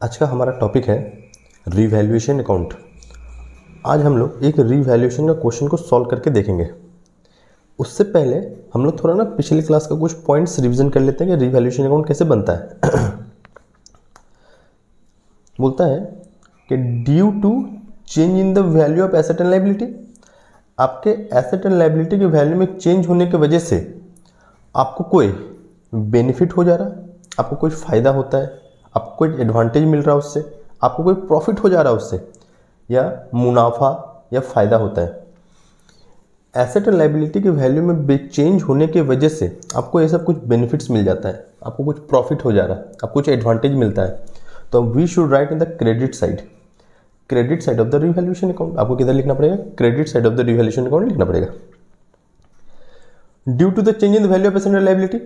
आज का हमारा टॉपिक है रीवैल्यूएशन अकाउंट। आज हम लोग एक रीवैल्यूएशन का क्वेश्चन को सॉल्व करके देखेंगे। उससे पहले हम लोग थोड़ा पिछली क्लास का कुछ पॉइंट्स रिवीजन कर लेते हैं कि रीवैल्यूएशन अकाउंट कैसे बनता है। बोलता है कि due to change in the value of asset and liability, आपके एसेट एंड लायबिलिटी के वैल्यू में चेंज होने की वजह से आपको कोई बेनिफिट हो जा रहा है, आपको कोई फ़ायदा होता है, आपको कोई एडवांटेज मिल रहा है उससे, आपको कोई प्रॉफिट हो जा रहा है उससे, या मुनाफा या फ़ायदा होता है। एसेट एंड लायबिलिटी के वैल्यू में चेंज होने की वजह से आपको ये सब कुछ बेनिफिट्स मिल जाता है, आपको कुछ प्रॉफिट हो जा रहा है, आपको कुछ एडवांटेज मिलता है। तो we should write in the credit side, credit side of the revaluation account. आपको किधर लिखना पड़ेगा? Credit side of the revaluation account लिखना पड़ेगा। Due to the change in the value of asset and liability,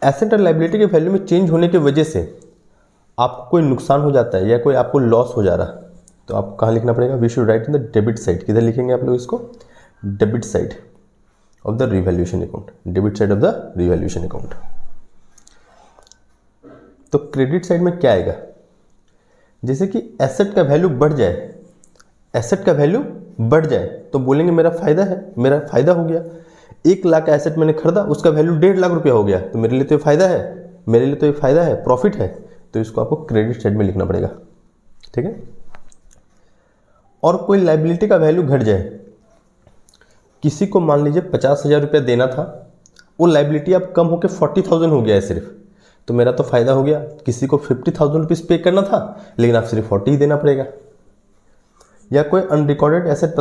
asset and liability के value में change होने की वजह से आपको कोई नुकसान हो जाता है या कोई आपको लॉस हो जा रहा है, तो आपको कहाँ लिखना पड़ेगा? We should write in the debit side. किधर लिखेंगे आप लोग इसको? Debit side of the revaluation account, debit side of the revaluation account. तो क्रेडिट साइड में क्या आएगा? जैसे कि एसेट का वैल्यू बढ़ जाए, एसेट का वैल्यू बढ़ जाए तो बोलेंगे मेरा फायदा है, मेरा फायदा हो गया। 1 लाख का एसेट मैंने खरीदा, उसका वैल्यू 1.5 लाख रुपया हो गया, तो मेरे लिए तो ये फायदा है, मेरे लिए तो ये फायदा है, प्रॉफिट है। तो इसको आपको क्रेडिट साइड में लिखना पड़ेगा, ठीक है। और कोई लायबिलिटी का वैल्यू घट जाए, किसी को मान लीजिए 50,000 रुपया देना था, वो लायबिलिटी अब कम होकर 40,000 हो गया है सिर्फ, तो मेरा तो फायदा हो गया। किसी को 50,000 रुपीज़ पे करना था, लेकिन आप सिर्फ 40 ही देना पड़ेगा। या कोई अनरिकॉर्डेड एसेट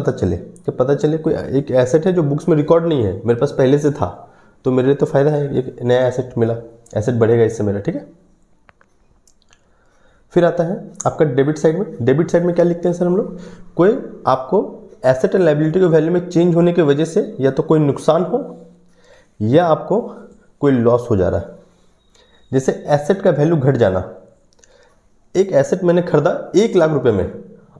पता चले कोई एक एसेट है जो बुक्स में रिकॉर्ड नहीं है, मेरे पास पहले से था, तो मेरे लिए तो फायदा है, एक नया एसेट मिला, एसेट बढ़ेगा इससे मेरा, ठीक है। फिर आता है आपका डेबिट साइड में। डेबिट साइड में क्या लिखते हैं सर हम लोग? कोई आपको एसेट एंड लायबिलिटी के वैल्यू में चेंज होने की वजह से या तो कोई नुकसान हो या आपको कोई लॉस हो जा रहा है। जैसे एसेट का वैल्यू घट जाना, एक एसेट मैंने खरीदा 1 लाख रुपए में,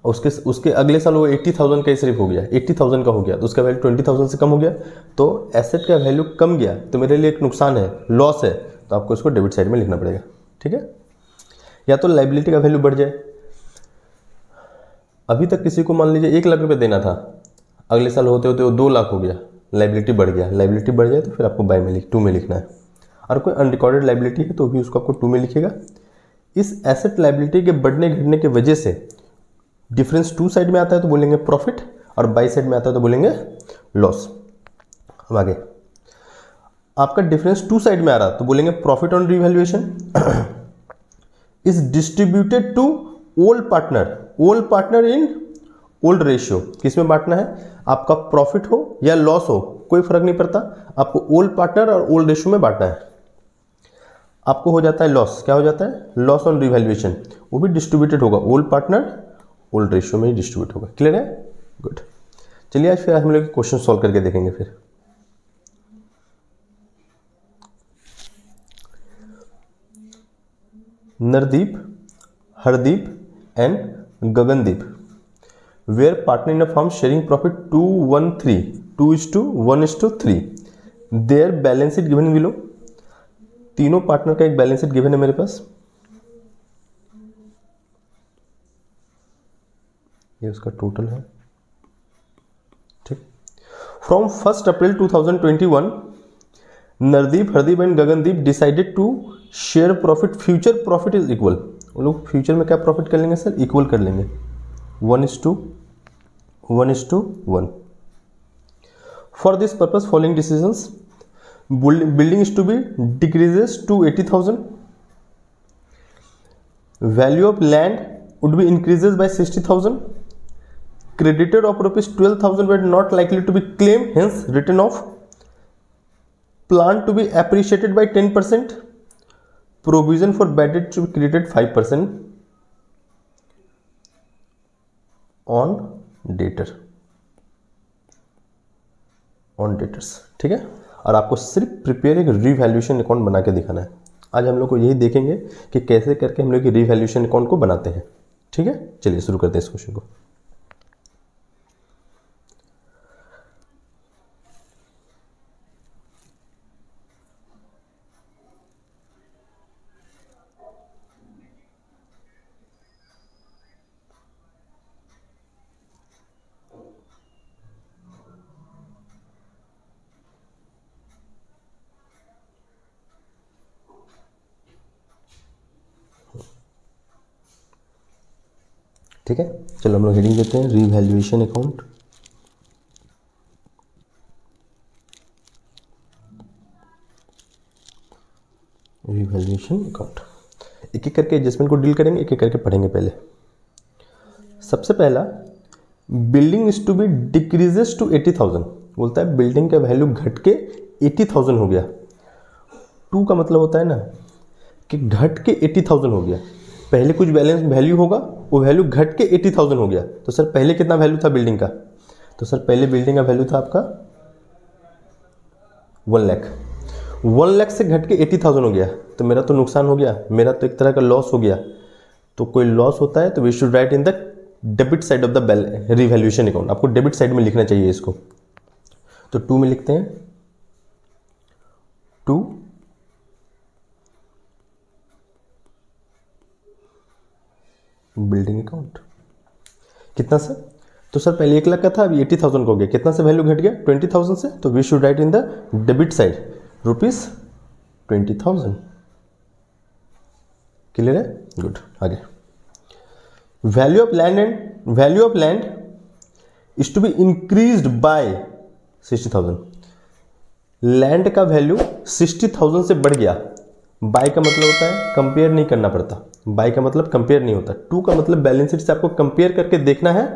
उसके उसके अगले साल वो 80,000 का सिर्फ हो गया, 80,000 का हो गया, तो उसका वैल्यू 20,000 से कम हो गया, तो एसेट का वैल्यू कम गया, तो मेरे लिए एक नुकसान है, लॉस है, तो आपको इसको डेबिट साइड में लिखना पड़ेगा, ठीक है। या तो लायबिलिटी का वैल्यू बढ़ जाए, अभी तक किसी को मान लीजिए 1 लाख रुपये देना था, अगले साल होते होते वो 2 लाख हो गया, लायबिलिटी बढ़ गया, लायबिलिटी बढ़ जाए तो फिर आपको टू में लिखना है। और कोई अनरिकॉर्डेड लायबिलिटी है तो भी उसको आपको 2 में लिखेगा। इस एसेट लायबिलिटी के बढ़ने घटने की वजह से डिफरेंस 2 साइड में आता है तो बोलेंगे प्रॉफिट, और बाई साइड में आता है तो बोलेंगे लॉस। अब आगे आपका डिफरेंस 2 साइड में आ रहा तो बोलेंगे profit on revaluation is distributed to old partner in old ratio. किस में बांटना है? आपका प्रॉफिट हो या लॉस हो कोई फर्क नहीं पड़ता, आपको ओल्ड पार्टनर और ओल्ड रेशियो में बांटना है। आपको हो जाता है लॉस, क्या हो जाता है? लॉस ऑन रिवैल्यूएशन, वो भी डिस्ट्रीब्यूटेड होगा, ओल्ड पार्टनर ओल्ड रेशियो में ही डिस्ट्रीब्यूट होगा। क्लियर है? गुड। चलिए आज फिर हम लोग क्वेश्चन सॉल्व करके देखेंगे। फिर Nardeep, Hardeep and Gagandeep were partner in a firm sharing profit 2:1:3, 2:1:3। Their balance sheet given below. तीनों पार्टनर का एक बैलेंस शीट गिवन है मेरे पास, ये उसका टोटल है, ठीक। From 1 April 2021 Nardeep, Hardeep and Gagandeep decided to share profit, future profit is equal. वो लोग फ्यूचर में क्या प्रॉफिट कर लेंगे सर? इक्वल कर लेंगे, 1:1:1। For this purpose following decisions, building is to be decreases to 80,000, value of land would be increases by 60,000, creditor of rupees 12,000 were not likely to be claimed, hence written off, plant to be appreciated by 10%, provision for bad debt to be created 5% on debtors, ठीक है। और आपको सिर्फ prepare एक revaluation account बना के दिखाना है। आज हम लोग को यही देखेंगे कि कैसे करके हम लोग रिवैल्यूएशन अकाउंट को बनाते हैं, ठीक है। चलिए शुरू करते हैं इस क्वेश्चन को। ठीक है, चलो हम लोग हेडिंग देते हैं रीवैल्यूएशन अकाउंट। रीवैल्यूएशन अकाउंट एक एक करके एडजस्टमेंट को डील करेंगे, एक एक करके पढ़ेंगे। पहले सबसे पहला, building is to be decreases to 80,000। बोलता है बिल्डिंग का वैल्यू घट के 80,000 हो गया। टू का मतलब होता है ना कि घट के 80,000 हो गया। पहले कुछ बैलेंस वैल्यू होगा, वो वैल्यू घट के 80,000 हो गया। तो सर पहले कितना वैल्यू था बिल्डिंग का? तो सर पहले बिल्डिंग का वैल्यू था आपका 1 लाख। 1 लाख से घट के 80,000 हो गया, तो मेरा तो नुकसान हो गया, मेरा तो एक तरह का लॉस हो गया। तो कोई लॉस होता है तो we should write in the debit side of the revaluation account. आपको डेबिट साइड में लिखना चाहिए इसको। तो 2 में लिखते हैं 2 बिल्डिंग अकाउंट। कितना सर? तो सर पहले 1 लाख का था, अभी 80,000 का हो गया। कितना से वैल्यू घट गया? 20,000 से। तो we should write in the debit side ₹20,000। Clear है? गुड। आगे, value of land is to be increased by 60,000। Land का वैल्यू 60,000 से बढ़ गया। बाय का मतलब होता है कंपेयर नहीं करना पड़ता, बाय का मतलब कंपेयर नहीं होता। टू का मतलब बैलेंस शीट से आपको कंपेयर करके देखना है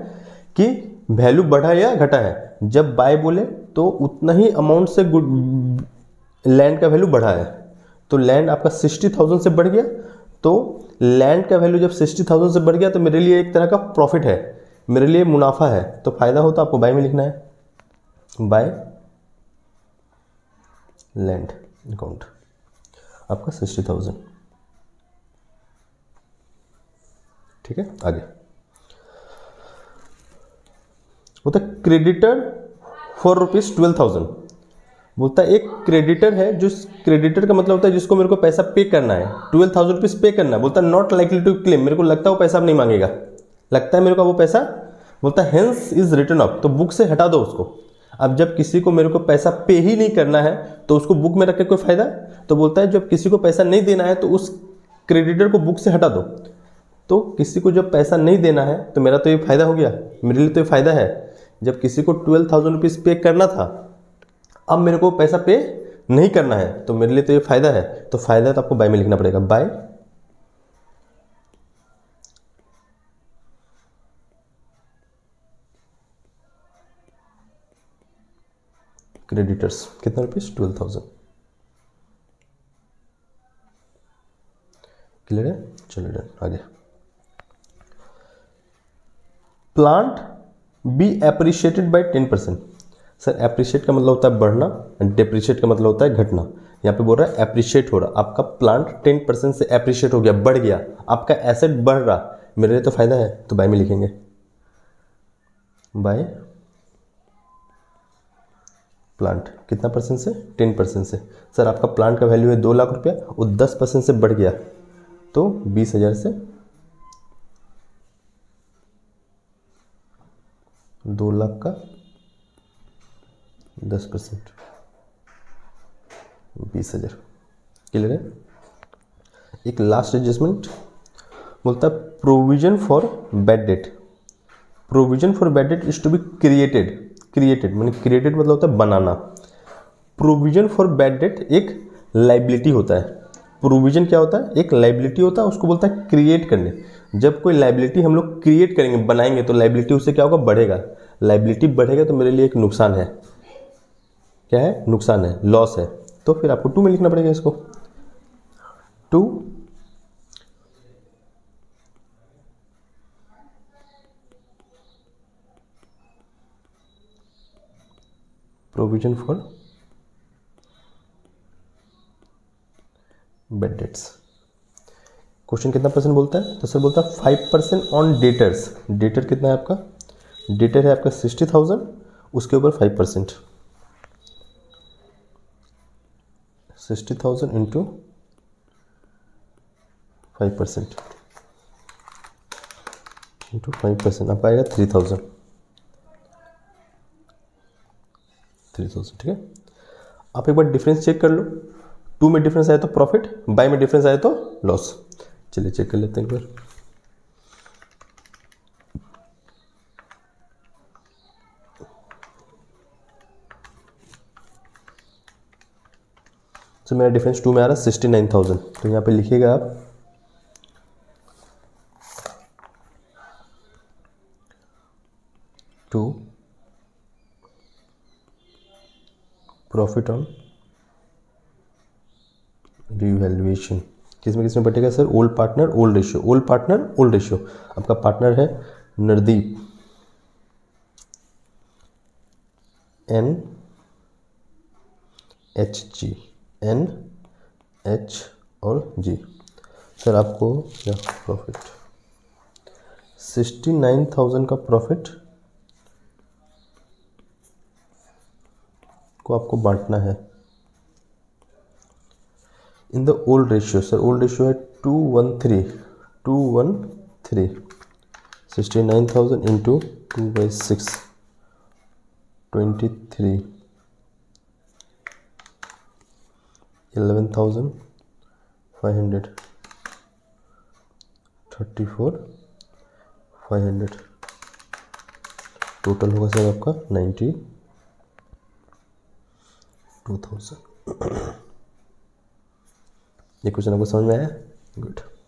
कि वैल्यू बढ़ा या घटा है। जब बाय बोले तो उतना ही अमाउंट से लैंड का वैल्यू बढ़ा है। तो लैंड आपका 60,000 से बढ़ गया। तो लैंड का वैल्यू जब 60,000 से बढ़ गया तो मेरे लिए एक तरह का प्रॉफिट है, मेरे लिए मुनाफा है। तो फायदा हो तो आपको बाय में लिखना है, बाय लैंड अकाउंट आपका 60,000। ठीक है, आगे बोलता है क्रेडिटर फॉर ₹12,000। बोलता है एक क्रेडिटर है, जो क्रेडिटर का मतलब होता है जिसको मेरे को पैसा पे करना है, 12,000 रुपीज पे करना है। बोलता है नॉट लाइकली टू क्लेम, मेरे को लगता है वो पैसा अब नहीं मांगेगा, लगता है मेरे को वो पैसा। बोलता है हेंस इज रिटर्न ऑफ, तो बुक से हटा दो उसको। अब जब किसी को मेरे को पैसा पे ही नहीं करना है तो उसको बुक में रख के कोई फायदा? तो बोलता है जब किसी को पैसा नहीं देना है तो उस क्रेडिटर को बुक से हटा दो। तो किसी को जब पैसा नहीं देना है तो मेरा तो ये फायदा हो गया, मेरे लिए तो ये फायदा है। जब किसी को 12,000 रुपीज पे करना था, अब मेरे को पैसा पे नहीं करना है, तो मेरे लिए तो ये फायदा है। तो फायदा तो आपको बाय में लिखना पड़ेगा, बाय क्रेडिटर्स। कितना रुपीज? 12,000। क्लियर है? चलिए डन। आगे, plant be appreciated by 10%। Sir appreciate का मतलब होता है बढ़ना, डेप्रिशिएट का मतलब होता है घटना। यहाँ पे बोल रहा है एप्रिशिएट हो रहा, आपका प्लांट 10% से एप्रिशिएट हो गया, बढ़ गया, आपका एसेट बढ़ रहा, मेरे लिए तो फायदा है। तो बाय में लिखेंगे, बाय प्लांट। कितना परसेंट से? 10% से। सर आपका प्लांट का वैल्यू है 2 लाख रुपया, वो 10% से बढ़ गया तो 20,000 से 2 लाख का 10%, 20,000। क्लियर है? एक लास्ट एडजस्टमेंट बोलता है provision for bad debt. Provision for bad debt is to be created. Created माने क्रिएटेड मतलब होता है बनाना। प्रोविजन फॉर बैड डेट एक लाइबिलिटी होता है। प्रोविजन क्या होता है? एक लाइबिलिटी होता है, उसको बोलता है क्रिएट करने। जब कोई लाइबिलिटी हम लोग क्रिएट करेंगे, बनाएंगे, तो लाइबिलिटी उससे क्या होगा? बढ़ेगा। लाइबिलिटी बढ़ेगा तो मेरे लिए एक नुकसान है। क्या है? नुकसान है, लॉस है। तो फिर आपको 2 में लिखना पड़ेगा इसको। 2 provision for bad debts. Question कितना परसेंट बोलता है? तो सर बोलता है 5% ऑन डेटर्स। डेटर कितना है आपका? डेटर है आपका 60,000, उसके ऊपर 5%, 60,000 इंटू 5% इंटू 5%, आप आएगा 3,000। ठीक है, आप एक बार डिफरेंस चेक कर लो। 2 में डिफरेंस आया तो प्रॉफिट, बाय में डिफरेंस आया तो लॉस। चलिए चेक कर लेते हैं एक बार। सो मेरा डिफरेंस 2 में आ रहा है 69,000। तो यहाँ पे लिखिएगा आप 2 प्रॉफिट ऑन रिवैल्यूएशन। किस में बटेगा sir? Old partner old ratio, old partner old ratio. आपका पार्टनर है नरदीप, NHG, NH और G। सर आपको क्या प्रॉफिट 69,000 का प्रॉफिट को आपको बांटना है in the old ratio. Sir old ratio है 213 69,000 इंटू 2/6 23 11,500 34,500 टोटल होगा सर आपका 92,000। ये क्वेश्चन आपको समझ में आया? गुड।